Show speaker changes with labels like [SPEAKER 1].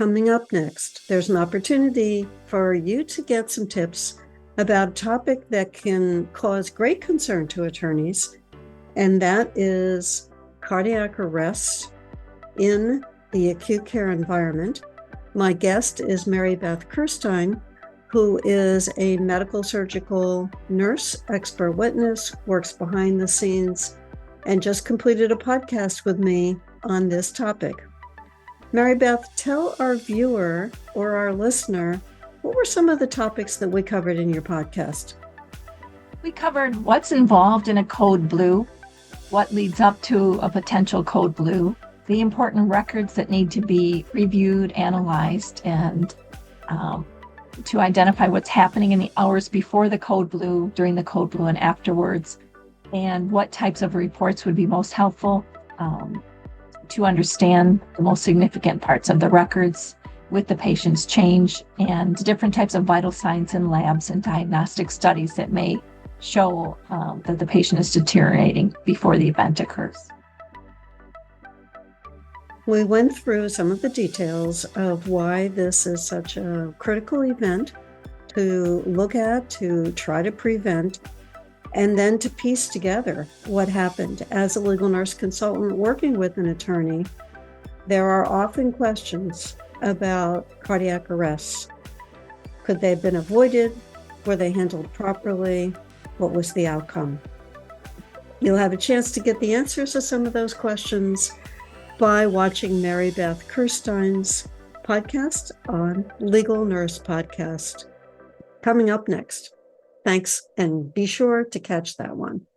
[SPEAKER 1] Coming up next, there's an opportunity for you to get some tips about a topic that can cause great concern to attorneys, and that is cardiac arrest in the acute care environment. My guest is Mary Beth Kerstein, who is a medical surgical nurse, expert witness, works behind the scenes, and just completed a podcast with me on this topic. Mary Beth, tell our viewer or our listener, what were some of the topics that we covered in your podcast?
[SPEAKER 2] We covered what's involved in a code blue, what leads up to a potential code blue, the important records that need to be reviewed, analyzed, and to identify what's happening in the hours before the code blue, during the code blue, and afterwards, and what types of reports would be most helpful to understand the most significant parts of the records with the patient's change, and different types of vital signs in labs and diagnostic studies that may show that the patient is deteriorating before the event occurs.
[SPEAKER 1] We went through some of the details of why this is such a critical event to look at, to try to prevent, and then to piece together what happened. As a legal nurse consultant working with an attorney, there are often questions about cardiac arrests. Could they have been avoided? Were they handled properly? What was the outcome? You'll have a chance to get the answers to some of those questions by watching Mary Beth Kerstein's podcast on Legal Nurse Podcast. Coming up next. Thanks, and be sure to catch that one.